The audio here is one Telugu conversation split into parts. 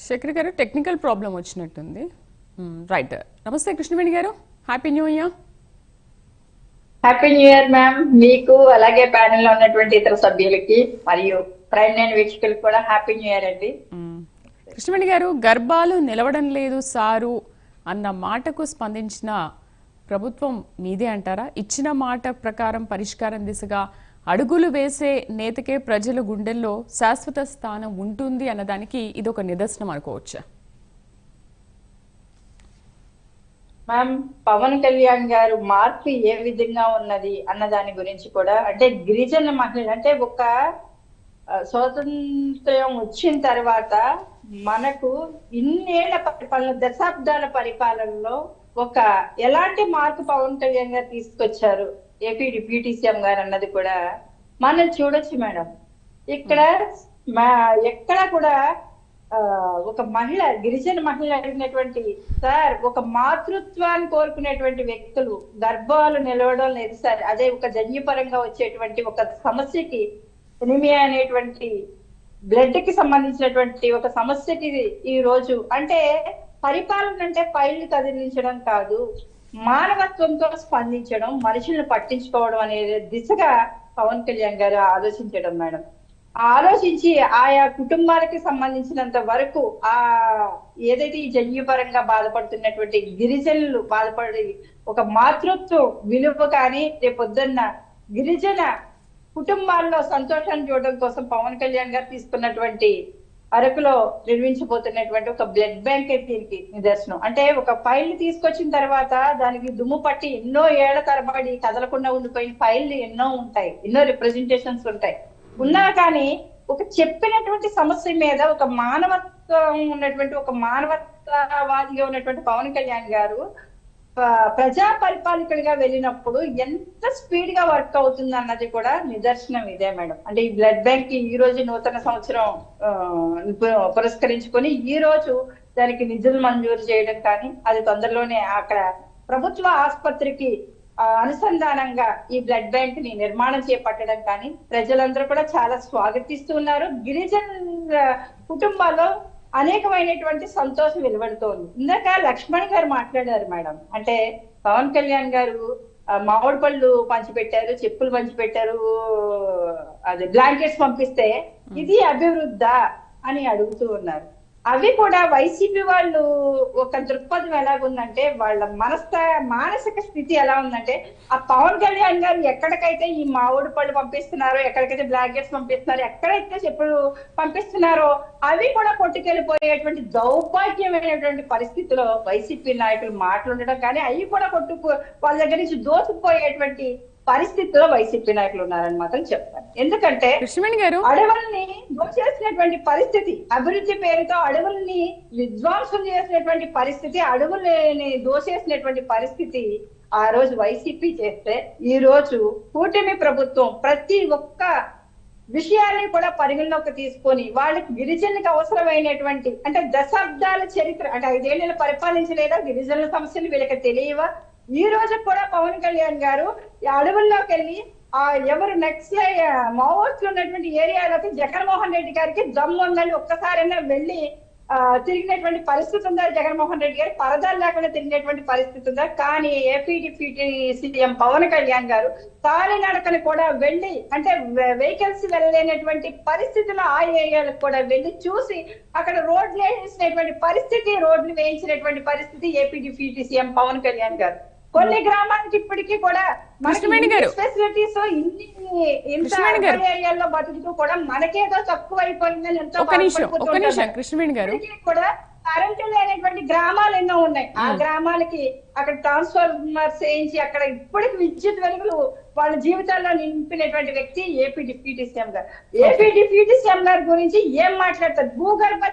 శేఖర్ గారు టెక్నికల్ ప్రాబ్లం వచ్చినట్టుంది. రైట్. నమస్తే కృష్ణవేణి గారు, happy new year. Happy new year ma'am. మీకు అలాగే ప్యానెల్ లో ఉన్నటువంటి ఇతర సభ్యులకి మరియు ప్రైమ్ లైన్ వీక్షకులకు కూడా హ్యాపీ న్యూ ఇయర్ అండి. కృష్ణవేణి గారు, గర్భాలు నిలవడం లేదు సారు అన్న మాటకు స్పందించిన ప్రభుత్వం మీదే అంటారా? ఇచ్చిన మాట ప్రకారం పరిష్కారం దిశగా అడుగులు వేసే నేతకే ప్రజల గుండెల్లో శాశ్వత స్థానం ఉంటుంది అన్నదానికి ఇది ఒక నిదర్శనం అనుకోవచ్చా? మ్యామ్, పవన్ కళ్యాణ్ గారు మార్పు ఏ విధంగా ఉన్నది అన్న దాని గురించి కూడా, అంటే గిరిజన మహిళలు అంటే ఒక స్వాతంత్ర్యం వచ్చిన తర్వాత మనకు ఇన్నేళ్ల పరిపాలన, దశాబ్దాల పరిపాలనలో ఒక ఎలాంటి మార్పు పవన్ కళ్యాణ్ గారు తీసుకొచ్చారు ఏపీ డిప్యూటీ సీఎం గారు అన్నది కూడా మనం చూడొచ్చు మేడం. ఇక్కడ ఎక్కడ కూడా ఒక మహిళ, గిరిజన మహిళ అడిగినటువంటి సార్, ఒక మాతృత్వాన్ని కోరుకునేటువంటి వ్యక్తులు గర్భాలు నిలవడం లేదు సార్, అదే ఒక జన్యుపరంగా వచ్చేటువంటి ఒక సమస్యకి, ఎనిమియా అనేటువంటి బ్లడ్ కి సంబంధించినటువంటి ఒక సమస్యకి ఈ రోజు అంటే పరిపాలన అంటే ఫైళ్లు కదిలించడం కాదు, మానవత్వంతో స్పందించడం, మనుషులను పట్టించుకోవడం అనే దిశగా పవన్ కళ్యాణ్ గారు ఆలోచించడం మేడం. ఆలోచించి ఆయా కుటుంబాలకి సంబంధించినంత వరకు ఏదైతే ఈ జన్యుపరంగా బాధపడుతున్నటువంటి గిరిజనులు బాధపడి ఒక మాతృత్వం విలువ కానీ రేపొద్దున్న గిరిజన కుటుంబాల్లో సంతోషాన్ని చూడడం కోసం పవన్ కళ్యాణ్ గారు తీసుకున్నటువంటి అరకులో నిర్మించబోతున్నటువంటి ఒక బ్లడ్ బ్యాంక్ దీనికి నిదర్శనం. అంటే ఒక ఫైల్ తీసుకొచ్చిన తర్వాత దానికి దుమ్ము పట్టి ఎన్నో ఏళ్ల తరబడి కదలకుండా ఉండిపోయిన ఫైళ్లు ఎన్నో ఉంటాయి, ఎన్నో రిప్రజెంటేషన్స్ ఉంటాయి. ఉన్నా కానీ ఒక చెప్పినటువంటి సమస్య మీద ఒక మానవత్వం ఉన్నటువంటి, ఒక మానవతావాదిగా ఉన్నటువంటి పవన్ కళ్యాణ్ గారు ప్రజా పరిపాలకుడిగా వెళ్ళినప్పుడు ఎంత స్పీడ్ గా వర్క్ అవుతుంది అన్నది కూడా నిదర్శనం ఇదే మేడం. అంటే ఈ బ్లడ్ బ్యాంక్ ఈ రోజు నూతన సంవత్సరం పురస్కరించుకొని ఈ రోజు దానికి నిధులు మంజూరు చేయడం కానీ, అది తొందరలోనే అక్కడ ప్రభుత్వ ఆసుపత్రికి అనుసంధానంగా ఈ బ్లడ్ బ్యాంక్ ని నిర్మాణం చేపట్టడం కానీ ప్రజలందరూ కూడా చాలా స్వాగతిస్తూ ఉన్నారు. గిరిజన కుటుంబాల్లో అనేకమైనటువంటి సంతోషం వెలువడుతోంది. ఇందాక లక్ష్మణ్ గారు మాట్లాడారు మేడం, అంటే పవన్ కళ్యాణ్ గారు మామిడి పళ్ళు పంచిపెట్టారు, చెప్పులు పంచిపెట్టారు, అది బ్లాంకెట్స్ పంపిస్తే ఇది అభివృద్ధా అని అడుగుతూ ఉన్నారు. అవి కూడా వైసీపీ వాళ్ళు ఒక దృక్పథం ఎలాగుందంటే, వాళ్ళ మానసిక స్థితి ఎలా ఉందంటే, ఆ పవన్ కళ్యాణ్ గారు ఎక్కడికైతే ఈ మామిడి పళ్ళు పంపిస్తున్నారో, ఎక్కడికైతే బ్లాంకెట్స్ పంపిస్తున్నారో, ఎక్కడైతే చెప్పులు పంపిస్తున్నారో అవి కూడా కొట్టుకెళ్ళిపోయేటువంటి దౌర్భాగ్యమైనటువంటి పరిస్థితిలో వైసీపీ నాయకులు మాట్లాడడం కానీ, అవి కూడా వాళ్ళ దగ్గర నుంచి దోచుకుపోయేటువంటి పరిస్థితుల్లో వైసీపీ నాయకులు ఉన్నారని మాత్రం చెప్తాను. ఎందుకంటే అడవుల్ని దోచేసినటువంటి పరిస్థితి, అభివృద్ధి పేరుతో అడవుల్ని విధ్వంసం చేసినటువంటి పరిస్థితి, అడవుల్ని దోచేసినటువంటి పరిస్థితి ఆ రోజు వైసీపీ చేస్తే, ఈ రోజు కూటమి ప్రభుత్వం ప్రతి ఒక్క విషయాన్ని కూడా పరిగణలోకి తీసుకొని వాళ్ళకి గిరిజనులకు అవసరమైనటువంటి, అంటే దశాబ్దాల చరిత్ర, అంటే 5 ఏళ్ళు పరిపాలించలేదా, గిరిజనుల సమస్యలు వీళ్ళకి తెలియవా? ఈ రోజు కూడా పవన్ కళ్యాణ్ గారు అడవుల్లోకి వెళ్ళి ఎవరు నెక్స్ట్ మావోయిస్టులు ఉన్నటువంటి ఏరియాలోకి జగన్మోహన్ రెడ్డి గారికి దమ్ము ఉందని ఒక్కసారైనా వెళ్ళి తిరిగినటువంటి పరిస్థితి ఉందా? జగన్మోహన్ రెడ్డి గారు పరదాలు లేకుండా తిరిగినటువంటి పరిస్థితి ఉందా? కానీ AP deputy CM Pawan Kalyan గారు తాళి నడకని కూడా వెళ్ళి, అంటే వెహికల్స్ వెళ్ళలేనటువంటి పరిస్థితుల్లో ఆ ఏరియాలకు కూడా వెళ్ళి చూసి అక్కడ రోడ్లు వేసినటువంటి పరిస్థితి, రోడ్లు వేయించినటువంటి పరిస్థితి AP deputy CM Pawan Kalyan గారు. కొన్ని గ్రామానికి ఇప్పటికీ కూడా ఫెసిలిటీస్ ఏరియాల్లో బతుకుతూ కూడా మనకేదో తక్కువ అయిపోయిందని ఎంతో కూడా కరెంటు లేనటువంటి గ్రామాలు ఎన్నో ఉన్నాయి. ఆ గ్రామాలకి అక్కడ ట్రాన్స్ఫార్మర్స్ వేయించి అక్కడ ఇప్పటికి విద్యుత్ వెలుగులు వాళ్ళ జీవితాల్లో నింపినటువంటి వ్యక్తి ఏపీ డిప్యూటీ సీఎం గారు. ఏపీ డిప్యూటీ సీఎం గారి గురించి ఏం మాట్లాడతారు? భూగర్భ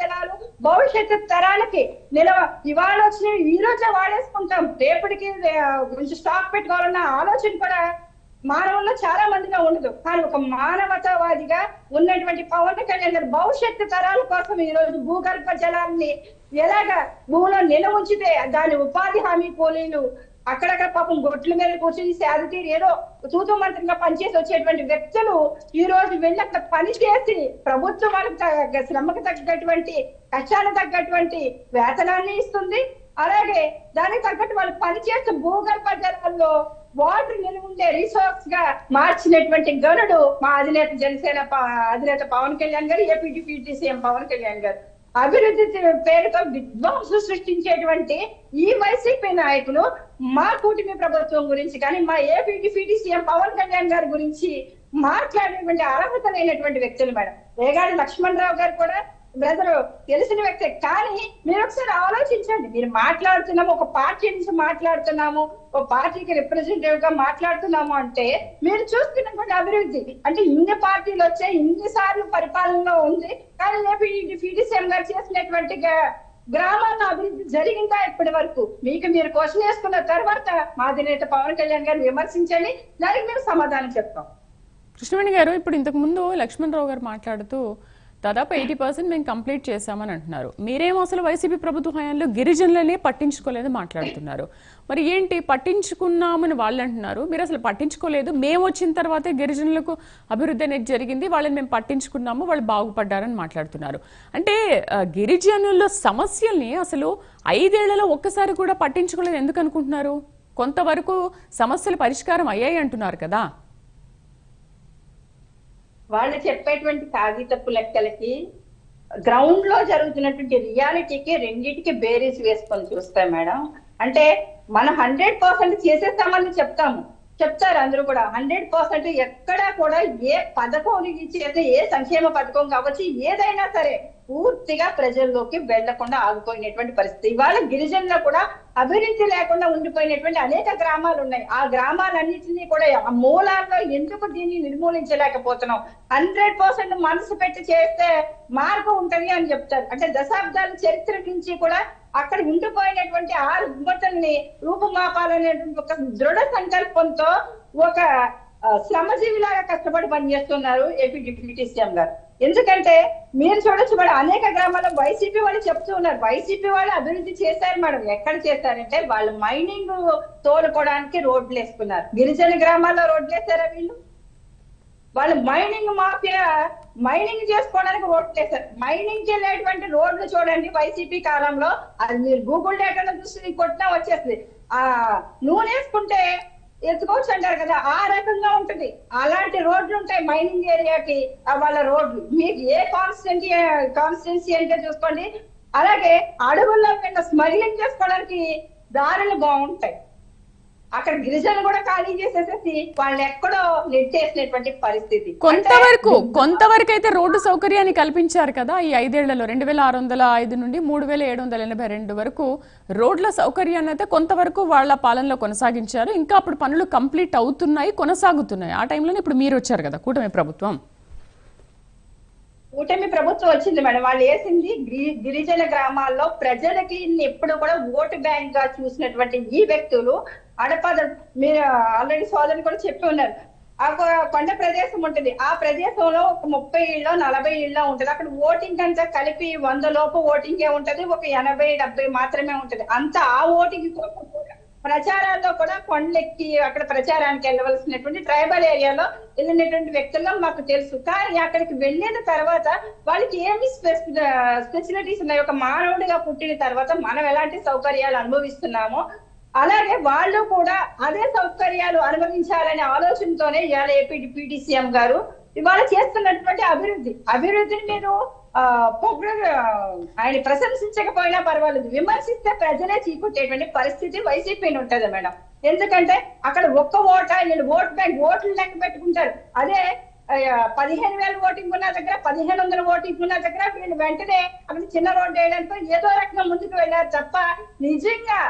జలాలు భవిష్యత్తు తరాలకి ఇవాళ వచ్చిన ఈ రోజే వాడేసుకుంటాం, రేపటికి కొంచెం స్టాక్ పెట్టుకోవాలన్న ఆలోచన కూడా మానవుల్లో చాలా మందిగా ఉండదు. కానీ ఒక మానవతావాదిగా ఉన్నటువంటి పవన్ కళ్యాణ్ గారు భవిష్యత్తు తరాల కోసం ఈ రోజు భూగర్భ జలాన్ని ఎలాగా భూమిలో నిల్వ ఉంచితే దాని ఉపాధి హామీ కూలీలు అక్కడక్కడ పాపం గొట్ల మీద కూర్చొని సేద తీరి ఏదో తూతూ మంత్రంగా పనిచేసి వచ్చేటువంటి వ్యక్తులు ఈ రోజు వెళ్ళి అక్కడ పనిచేసి ప్రభుత్వం వాళ్ళకి శ్రమకు తగ్గటువంటి కష్టానికి తగ్గటువంటి వేతనాన్ని ఇస్తుంది. అలాగే దానికి తగ్గట్టు వాళ్ళు పనిచేసే భూగర్భ జలాల్లో వాటర్ నిలువ ఉండే రిసోర్స్ గా మార్చినటువంటి గనుడు మా అధినేత జనసేన అధినేత పవన్ కళ్యాణ్ గారు, AP deputy CM Pawan Kalyan గారు. అభివృద్ధి పేరుతో విధ్వంసం సృష్టించేటువంటి ఈ వైసీపీ నాయకులు మా కూటమి ప్రభుత్వం గురించి కానీ మా AP deputy CM Pawan Kalyan గారి గురించి మాట్లాడేటువంటి అర్హత లేనటువంటి వ్యక్తులు మేడం. రేగాడి లక్ష్మణరావు గారు కూడా బ్రదరు తెలిసిన వ్యక్తే. కానీ మీరు ఒకసారి ఆలోచించండి, మీరు మాట్లాడుతున్నాము ఒక పార్టీ నుంచి మాట్లాడుతున్నాము, ఒక పార్టీకి రిప్రజెంటేటివ్ గా మాట్లాడుతున్నాము అంటే మీరు చూస్తున్నటువంటి అభివృద్ధి అంటే ఇన్ని పార్టీలు వచ్చాయి, ఇన్ని సార్లు పరిపాలనలో ఉంది, కానీ ఏపీ డిప్యూటీ సీఎం గారు చేసినటువంటి గ్రామాల్లో అభివృద్ధి జరిగిందా ఇప్పటి వరకు? మీకు మీరు క్వశ్చన్ వేసుకున్న తర్వాత మా అధినేత పవన్ కళ్యాణ్ గారిని విమర్శించండి, దానికి మేము సమాధానం చెప్తాం. కృష్ణవేణి గారు, ఇప్పుడు ఇంతకు ముందు లక్ష్మణరావు గారు మాట్లాడుతూ దాదాపు 80% మేము కంప్లీట్ చేశామని అంటున్నారు. మీరేమో అసలు వైసీపీ ప్రభుత్వ హయాంలో గిరిజనులనే పట్టించుకోలేదు మాట్లాడుతున్నారు. మరి ఏంటి పట్టించుకున్నామని వాళ్ళు అంటున్నారు, మీరు అసలు పట్టించుకోలేదు, మేము వచ్చిన తర్వాతే గిరిజనులకు అభివృద్ధి అనేది జరిగింది, వాళ్ళని మేము పట్టించుకున్నాము, వాళ్ళు బాగుపడ్డారని మాట్లాడుతున్నారు. అంటే గిరిజనుల సమస్యల్ని అసలు 5 ఏళ్లలో ఒక్కసారి కూడా పట్టించుకోలేదు ఎందుకు అనుకుంటున్నారు? కొంతవరకు సమస్యలు పరిష్కారం అయ్యాయి అంటున్నారు కదా. వాళ్ళు చెప్పేటువంటి కాగితపు లెక్కలకి గ్రౌండ్ లో జరుగుతున్నటువంటి రియాలిటీకి రెండింటికి బేరీస్ వేసుకొని చూస్తాం మేడం. అంటే మనం 100% చేసేస్తామని చెప్తారు అందరూ కూడా. 100% ఎక్కడా కూడా ఏ పథకం చేస్తే ఏ సంక్షేమ పథకం కావచ్చు ఏదైనా సరే పూర్తిగా ప్రజల్లోకి వెళ్లకుండా ఆగిపోయినటువంటి పరిస్థితి. ఇవాళ గిరిజనులు కూడా అభివృద్ధి లేకుండా ఉండిపోయినటువంటి అనేక గ్రామాలు ఉన్నాయి. ఆ గ్రామాలన్నింటినీ కూడా ఆ మూలాల్లో ఎందుకు దీన్ని నిర్మూలించలేకపోతున్నాం? 100% మనసు పెట్టి చేస్తే మార్గం ఉంటది అని చెప్తారు. అంటే దశాబ్దాల చరిత్ర నుంచి కూడా అక్కడ ఉండిపోయినటువంటి ఆ రుగ్మతల్ని రూపుమాపాలనేటువంటి ఒక దృఢ సంకల్పంతో ఒక శ్రమజీవిలాగా కష్టపడి పనిచేస్తున్నారు ఏపీ డిప్యూటీ సీఎం గారు. ఎందుకంటే మీరు చూడొచ్చు మేడం, అనేక గ్రామాల్లో వైసీపీ వాళ్ళు చెప్తూ ఉన్నారు, వైసీపీ వాళ్ళు అభివృద్ధి చేశారు మేడం. ఎక్కడ చేశారంటే వాళ్ళు మైనింగ్ తోలుకోవడానికి రోడ్లు వేసుకున్నారు. గిరిజన గ్రామాల్లో రోడ్లు వేస్తారా వీళ్ళు? వాళ్ళు మైనింగ్ మాఫియా మైనింగ్ చేసుకోవడానికి రోడ్లు వేస్తారు. మైనింగ్ వెళ్ళేటువంటి రోడ్లు చూడండి వైసీపీ కాలంలో, అది మీరు గూగుల్ డేటాలో చూసి కొట్టినా వచ్చేస్తుంది. ఆ నూనె వేసుకుంటే ఎత్తుకోవచ్చు అంటారు కదా, ఆ రకంగా ఉంటుంది. అలాంటి రోడ్లు ఉంటాయి మైనింగ్ ఏరియాకి వాళ్ళ రోడ్లు. మీకు ఏ కాన్స్టిట్యున్సీ అంటే చూసుకోండి. అలాగే అడవుల్లో కింద స్మగ్లింగ్ చేసుకోవడానికి దారులు బాగుంటాయి. అక్కడ గిరిజనులు కూడా ఖాళీ చేసేసేసి వాళ్ళు ఎక్కడో నెట్టేసినటువంటి పరిస్థితి. కొంతవరకు అయితే రోడ్డు సౌకర్యాన్ని కల్పించారు కదా ఈ 5 ఏళ్లలో. 2605 నుండి 3782 వరకు రోడ్ల సౌకర్యాన్ని అయితే కొంతవరకు వాళ్ళ పాలనలో కొనసాగించారు. ఇంకా అప్పుడు పనులు కంప్లీట్ అవుతున్నాయి, కొనసాగుతున్నాయి. ఆ టైంలోనే ఇప్పుడు మీరు వచ్చారు కదా కూటమి ప్రభుత్వం. కూటమి ప్రభుత్వం వచ్చింది మేడం. వాళ్ళు వేసింది గిరిజన గ్రామాల్లో ప్రజలకి ఎప్పుడు కూడా ఓటు బ్యాంక్ గా చూసినటువంటి ఈ వ్యక్తులు మీరు ఆల్రెడీ సోదరులు కూడా చెప్పి ఉన్నారు, ఆ కొండ ప్రదేశం ఉంటుంది. ఆ ప్రదేశంలో ఒక 30 ఇళ్ళో 40 ఇళ్ళో ఉంటుంది. అక్కడ ఓటింగ్ అంతా కలిపి 100 లోపు ఓటింగే ఉంటది, ఒక 80-70 మాత్రమే ఉంటది. అంతా ఆ ఓటింగ్ కోసం ప్రచారాల్లో కూడా కొండెక్కి అక్కడ ప్రచారానికి వెళ్ళవలసినటువంటి ట్రైబల్ ఏరియాలో వెళ్ళినటువంటి వ్యక్తుల్లో మాకు తెలుసు. కానీ అక్కడికి వెళ్ళిన తర్వాత వాళ్ళకి ఏమి స్పెషాలిటీస్ ఉన్నాయి? ఒక మానవుడిగా పుట్టిన తర్వాత మనం ఎలాంటి సౌకర్యాలు అనుభవిస్తున్నామో అలాగే వాళ్ళు కూడా అదే సౌకర్యాలు అనుభవించాలనే ఆలోచనతోనే ఇవాళ ఏపీ డిప్యూటీ సీఎం గారు ఇవాళ చేస్తున్నటువంటి అభివృద్ధిని మీరు ఆయన ప్రశంసించకపోయినా పర్వాలేదు, విమర్శిస్తే ప్రజలే చీకొట్టేటువంటి పరిస్థితి వైసీపీ ఉంటది మేడం. ఎందుకంటే అక్కడ ఒక్క ఓట వీళ్ళు ఓట్ బ్యాంక్ ఓట్లు లెక్క పెట్టుకుంటారు. అదే 15,000 ఓటింగ్ ఉన్న దగ్గర 1500 ఓటింగ్ ఉన్న దగ్గర వీళ్ళు వెంటనే అక్కడ చిన్న రోడ్డు వేయడానికి ఏదో రకంగా ముందుకు వెళ్ళారు తప్ప నిజంగా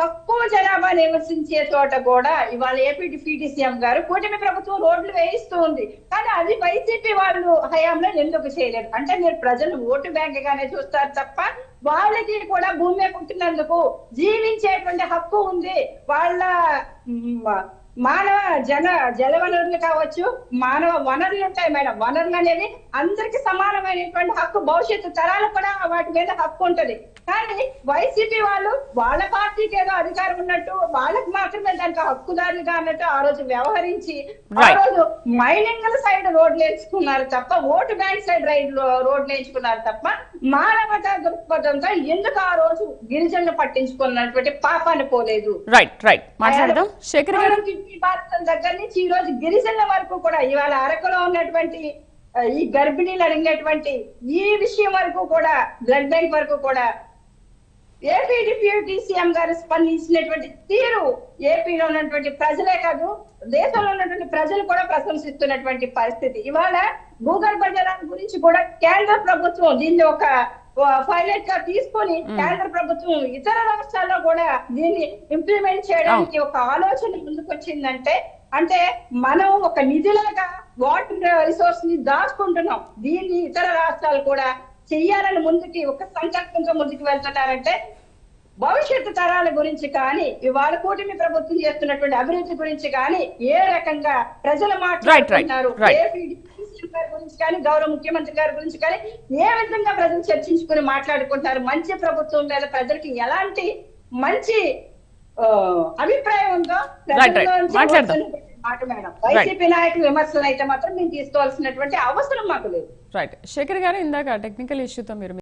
తక్కువ జనాభా నివసించే చోట కూడా ఇవాళ ఏపీ డిప్యూటీ సీఎం గారు కూటమి ప్రభుత్వం రోడ్లు వేయిస్తూ ఉంది. కానీ అది వైసీపీ వాళ్ళు హయాంలో ఎందుకు చేయలేదు అంటే మీరు ప్రజలు ఓటు బ్యాంక్ గానే చూస్తారు తప్ప వాళ్ళకి కూడా భూమి పుట్టినందుకు జీవించేటువంటి హక్కు ఉంది, వాళ్ళ మానవ జల వనరులు కావచ్చు, మానవ వనరులు ఉంటాయి మేడం. వనరులు అనేవి అందరికి సమానమైనటువంటి హక్కు, భవిష్యత్తు తరాలకు కూడా వాటి మీద హక్కు ఉంటది. కానీ వైసీపీ వాళ్ళు వాళ్ళ పార్టీకి ఏదో అధికారం ఉన్నట్టు, వాళ్ళకి మాత్రమే దానికి హక్కుదారులుగా అన్నట్టు ఆ రోజు వ్యవహరించి ఆ రోజు మైనింగ్ సైడ్ రోడ్లు ఎంచుకున్నారు తప్ప, ఓటు బ్యాంక్ సైడ్ రోడ్లు ఎంచుకున్నారు తప్ప, మానవతా దృక్పథంతో ఎందుకు ఆ రోజు గిరిజనులు పట్టించుకున్నటువంటి పాపాన్ని పోలేదు. రైట్ రైట్ మాట్లాడదాం శేఖర్ గారు. భారతం దగ్గర నుంచి ఈ రోజు గిరిజనుల వరకు కూడా, ఇవాళ అరకులో ఉన్నటువంటి ఈ గర్భిణీలు అడిగినటువంటి ఈ విషయం వరకు కూడా, బ్లడ్ బ్యాంక్ వరకు కూడా ఏపీ డిప్యూటీ సీఎం గారు స్పందించినటువంటి తీరు ఏపీలో ఉన్నటువంటి ప్రజలే కాదు, దేశంలో ఉన్నటువంటి ప్రజలు కూడా ప్రశంసిస్తున్నటువంటి పరిస్థితి. ఇవాళ భూగర్భ జలాల గురించి కూడా కేంద్ర ప్రభుత్వం దీన్ని ఒక పైలట్ గా తీసుకొని కేంద్ర ప్రభుత్వం ఇతర రాష్ట్రాల్లో కూడా దీన్ని ఇంప్లిమెంట్ చేయడానికి ఒక ఆలోచన ముందుకొచ్చిందంటే, అంటే మనం ఒక నిధిలాగా వాటర్ రిసోర్స్ ని దాచుకుంటున్నాం, దీన్ని ఇతర రాష్ట్రాలు కూడా చెయ్యాలని ముందుకి ఒక సంకల్పంతో ముందుకు వెళ్తున్నారంటే, భవిష్యత్తు తరాల గురించి కానీ, ఇవాళ కూటమి ప్రభుత్వం చేస్తున్నటువంటి అభివృద్ధి గురించి కానీ ఏ రకంగా ప్రజలు మాట్లాడుతున్నారు, గురించి కానీ, గౌరవ ముఖ్యమంత్రి గారి గురించి కానీ ఏ విధంగా ప్రజలు చర్చించుకుని మాట్లాడుకుంటారు, మంచి ప్రభుత్వం మీద ప్రజలకి ఎలాంటి మంచి అభిప్రాయం ఉందో మాట మేడం. వైసీపీ నాయకులు విమర్శలు అయితే మాత్రం మేము తీసుకోవాల్సినటువంటి అవసరం మాకు లేదు. రైట్ శేఖర్ గారు, ఇందాక టెక్నికల్ ఇష్యూతో మీరు